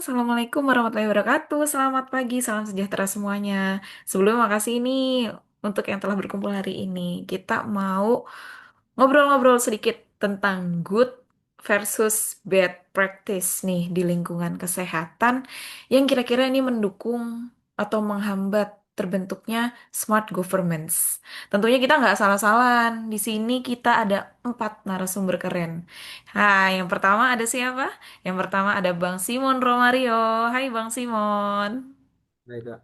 Assalamualaikum warahmatullahi wabarakatuh. Selamat pagi, salam sejahtera semuanya. Sebelumnya makasih ini untuk yang telah berkumpul hari ini. Kita mau ngobrol-ngobrol sedikit tentang good versus bad practice nih di lingkungan kesehatan yang kira-kira ini mendukung atau menghambat terbentuknya smart governments. Tentunya kita nggak salah-salahan. Di sini kita ada 4 narasumber keren. Hai, yang pertama ada siapa? Yang pertama ada Bang Simon Romario. Hai Bang Simon. Baik, Kak.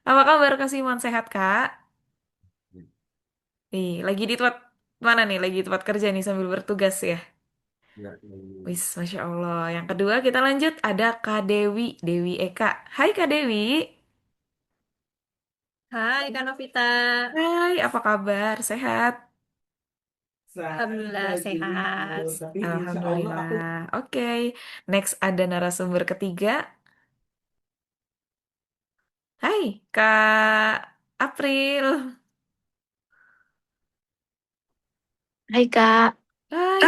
Apa kabar Kak Simon? Sehat Kak? Lagi di tempat mana nih? Lagi di tempat kerja nih sambil bertugas ya? Ya, Wis, Masya Allah. Yang kedua kita lanjut ada Kak Dewi, Dewi Eka. Hai Kak Dewi. Hai Kak Novita, Hai, apa kabar? Sehat? Alhamdulillah sehat. Alhamdulillah. Oke, next ada narasumber ketiga. Hai, Kak April. Hai Kak, Hai,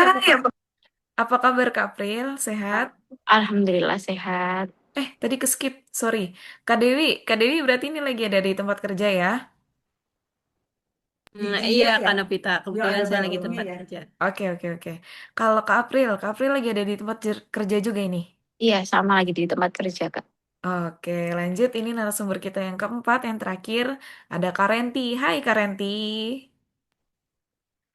apa kabar Kak April? Sehat? Alhamdulillah sehat. Tadi ke skip, sorry. Kak Dewi berarti ini lagi ada di tempat kerja ya? Iya Kak Novita, kebetulan saya lagi tempat kerja. Oke, oke, oke. Kalau Kak April lagi ada di tempat kerja juga ini. Iya, sama lagi di tempat kerja Kak. Oke, lanjut. Ini narasumber kita yang keempat, yang terakhir. Ada Karenti. Hai Karenti.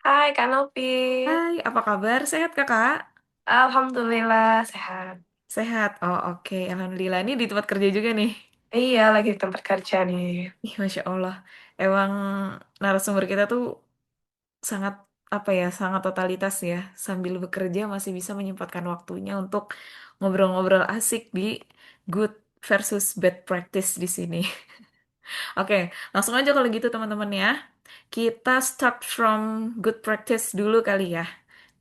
Hai Kak Novi, Hai, apa kabar? Sehat Kakak? Alhamdulillah sehat. Sehat. Oh, oke. Alhamdulillah. Ini di tempat kerja juga nih. Iya lagi di tempat kerja nih. Ih, Masya Allah. Emang narasumber kita tuh sangat apa ya, sangat totalitas ya. Sambil bekerja masih bisa menyempatkan waktunya untuk ngobrol-ngobrol asik di good versus bad practice di sini. Oke, langsung aja kalau gitu teman-teman ya. Kita start from good practice dulu kali ya.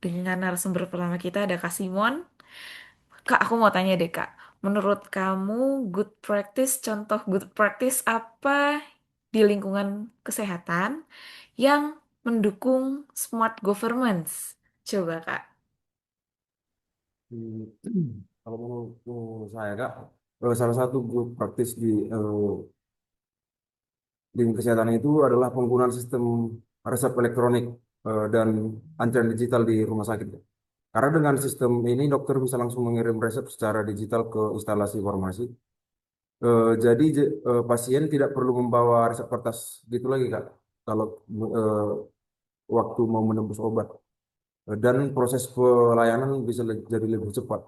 Dengan narasumber pertama kita ada Kak Simon. Kak, aku mau tanya deh Kak. Menurut kamu good practice, contoh good practice apa di lingkungan kesehatan yang mendukung smart governance? Coba Kak. Hmm, kalau menurut saya, Kak, salah satu good praktis di lingkungan kesehatan itu adalah penggunaan sistem resep elektronik dan antrian digital di rumah sakit. Karena dengan sistem ini dokter bisa langsung mengirim resep secara digital ke instalasi farmasi. Jadi pasien tidak perlu membawa resep kertas gitu lagi, Kak. Kalau eh, waktu mau menembus obat. Dan proses pelayanan bisa jadi lebih cepat.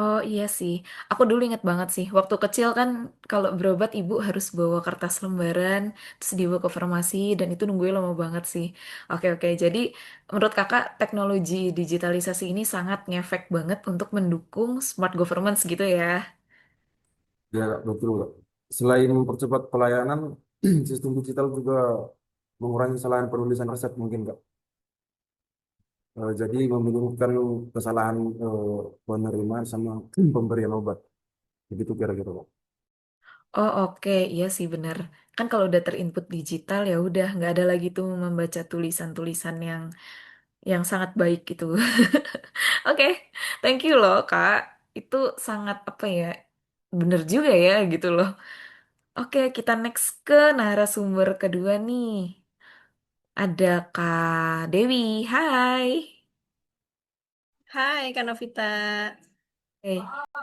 Oh iya sih, aku dulu inget banget sih, waktu kecil kan kalau berobat ibu harus bawa kertas lembaran, terus dibawa ke farmasi, dan itu nungguin lama banget sih. Oke oke, jadi menurut kakak teknologi digitalisasi ini sangat ngefek banget untuk mendukung smart governance gitu ya? Ya, betul, Kak. Selain mempercepat pelayanan, sistem digital juga mengurangi kesalahan penulisan resep mungkin, Kak. Jadi meminimumkan kesalahan penerimaan sama pemberian obat. Begitu kira-kira, Kak. Oh oke, iya sih bener. Kan kalau udah terinput digital ya udah nggak ada lagi tuh membaca tulisan-tulisan yang sangat baik gitu. Oke, thank you loh Kak. Itu sangat apa ya? Bener juga ya gitu loh. Oke, kita next ke narasumber kedua nih. Ada Kak Dewi. Hai. Hai Kak Novita. Eh,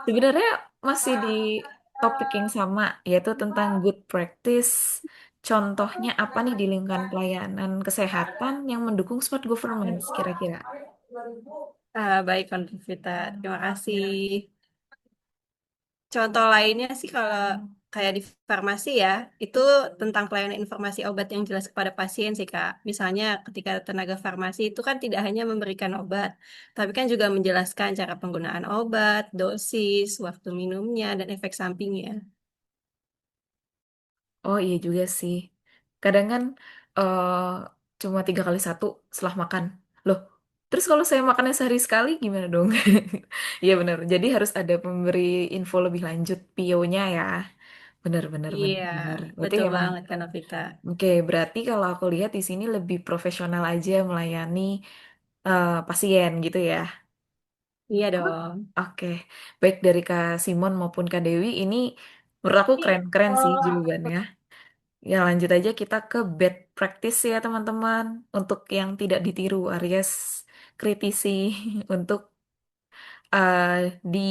sebenarnya masih di topik yang sama, yaitu tentang good practice. Contohnya apa nih di lingkungan pelayanan kesehatan yang mendukung smart governance kira-kira? Baik Kak Novita, terima kasih. Contoh lainnya sih kalau kayak di farmasi ya, itu tentang pelayanan informasi obat yang jelas kepada pasien sih Kak. Misalnya ketika tenaga farmasi itu kan tidak hanya memberikan obat, tapi kan juga menjelaskan cara penggunaan obat, dosis, waktu minumnya, dan efek sampingnya. Oh iya juga sih. Kadang kan eh cuma 3 kali 1 setelah makan. Loh, terus kalau saya makannya sehari sekali gimana dong? Iya benar. Jadi harus ada pemberi info lebih lanjut PO-nya ya. Benar, benar, benar, Iya, benar. Berarti betul emang banget Kak Novita. oke. Berarti kalau aku lihat di sini lebih profesional aja melayani pasien gitu ya. Iya dong. Oke, baik dari Kak Simon maupun Kak Dewi, ini menurut aku keren-keren sih jawabannya. Ya lanjut aja kita ke bad practice ya teman-teman. Untuk yang tidak ditiru, Aries kritisi untuk di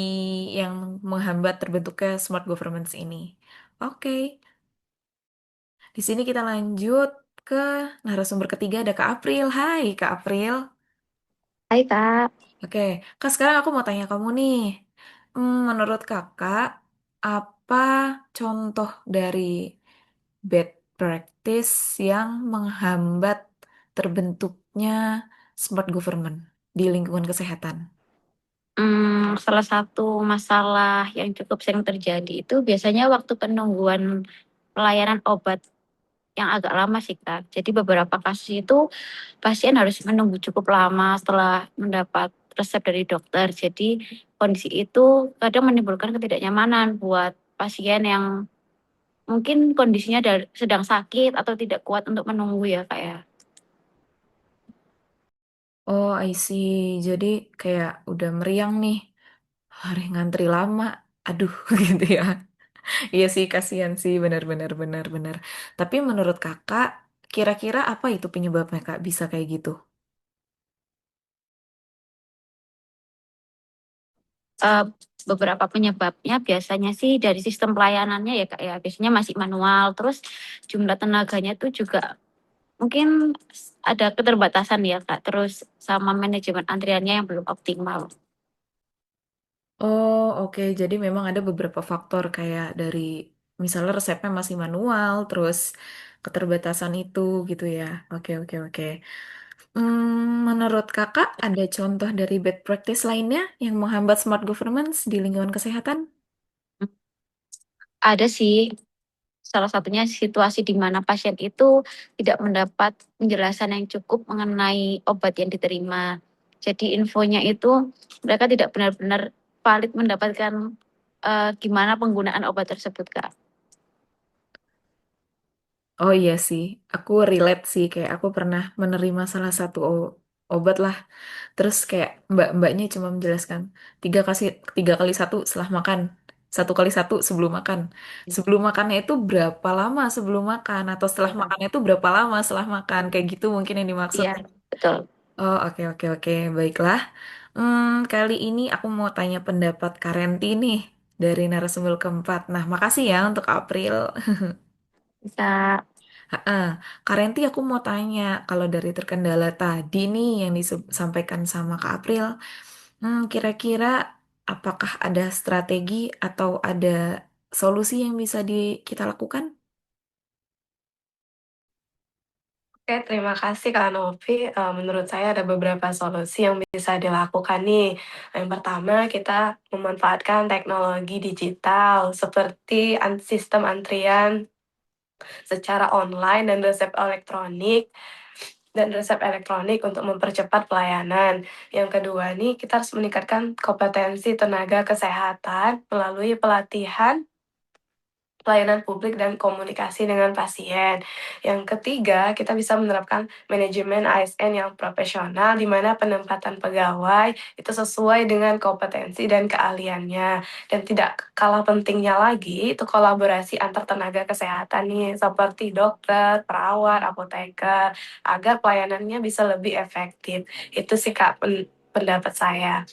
yang menghambat terbentuknya smart governance ini. Oke, di sini kita lanjut ke narasumber ketiga ada Kak April. Hai Kak April. Hai Kak. Oke, Kak sekarang aku mau tanya kamu nih. Menurut Kakak, apa contoh dari bad practice yang menghambat terbentuknya smart government di lingkungan kesehatan? Salah satu masalah yang cukup sering terjadi itu biasanya waktu penungguan pelayanan obat yang agak lama sih Kak. Jadi beberapa kasus itu pasien harus menunggu cukup lama setelah mendapat resep dari dokter. Jadi kondisi itu kadang menimbulkan ketidaknyamanan buat pasien yang mungkin kondisinya sedang sakit atau tidak kuat untuk menunggu ya Kak ya. Oh, I see. Jadi kayak udah meriang nih, hari ngantri lama. Aduh, gitu ya. Iya sih, kasihan sih, benar-benar, benar-benar. Tapi menurut kakak, kira-kira apa itu penyebabnya kak bisa kayak gitu? Eh, Beberapa penyebabnya biasanya sih dari sistem pelayanannya ya Kak ya. Biasanya masih manual, terus jumlah tenaganya tuh juga mungkin ada keterbatasan ya Kak. Terus sama manajemen antriannya yang belum optimal. Oh, oke. Jadi memang ada beberapa faktor kayak dari misalnya resepnya masih manual, terus keterbatasan itu gitu ya. Oke, oke, oke. Menurut kakak, ada contoh dari bad practice lainnya yang menghambat smart governance di lingkungan kesehatan? Ada sih salah satunya situasi di mana pasien itu tidak mendapat penjelasan yang cukup mengenai obat yang diterima. Jadi infonya itu mereka tidak benar-benar valid mendapatkan gimana penggunaan obat tersebut, Kak. Oh iya sih, aku relate sih. Kayak aku pernah menerima salah satu obat lah. Terus kayak mbak-mbaknya cuma menjelaskan 3 kali 1 setelah makan, 1 kali 1 sebelum makan. Sebelum makannya itu berapa lama sebelum makan atau setelah makannya itu berapa lama setelah makan kayak gitu mungkin yang dimaksud. Iya, betul. Oh oke oke oke baiklah. Kali ini aku mau tanya pendapat Karenti nih dari narasumber keempat. Nah makasih ya untuk April. Bisa. Heeh. Karenti aku mau tanya kalau dari terkendala tadi nih yang disampaikan sama Kak April. Kira-kira apakah ada strategi atau ada solusi yang bisa kita lakukan? Oke, terima kasih Kak Novi. Menurut saya ada beberapa solusi yang bisa dilakukan nih. Yang pertama, kita memanfaatkan teknologi digital seperti sistem antrian secara online dan resep elektronik untuk mempercepat pelayanan. Yang kedua nih, kita harus meningkatkan kompetensi tenaga kesehatan melalui pelatihan pelayanan publik dan komunikasi dengan pasien. Yang ketiga, kita bisa menerapkan manajemen ASN yang profesional di mana penempatan pegawai itu sesuai dengan kompetensi dan keahliannya. Dan tidak kalah pentingnya lagi, itu kolaborasi antar tenaga kesehatan nih, seperti dokter, perawat, apoteker, agar pelayanannya bisa lebih efektif. Itu sih Kak pendapat saya.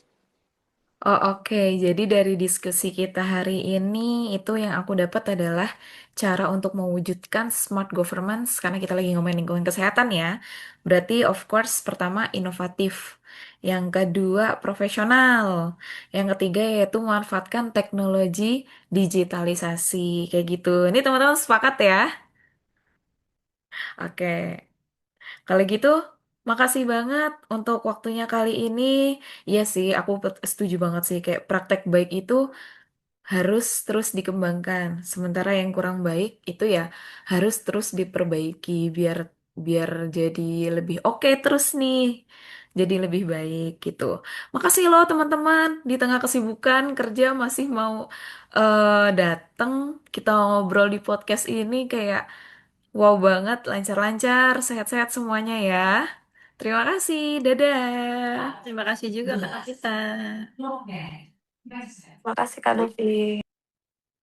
Oh oke, jadi dari diskusi kita hari ini itu yang aku dapat adalah cara untuk mewujudkan smart governance karena kita lagi ngomongin lingkungan kesehatan ya. Berarti of course pertama inovatif, yang kedua profesional, yang ketiga yaitu memanfaatkan teknologi digitalisasi kayak gitu. Ini teman-teman sepakat ya? Oke. Kalau gitu, makasih banget untuk waktunya kali ini. Iya sih, aku setuju banget sih. Kayak praktek baik itu harus terus dikembangkan. Sementara yang kurang baik itu ya harus terus diperbaiki biar biar jadi lebih oke terus nih. Jadi lebih baik gitu. Makasih loh teman-teman. Di tengah kesibukan kerja masih mau datang kita ngobrol di podcast ini kayak wow banget, lancar-lancar, sehat-sehat semuanya ya. Terima kasih, dadah. Terima kasih juga Kak kita. Makasih Kak Novi.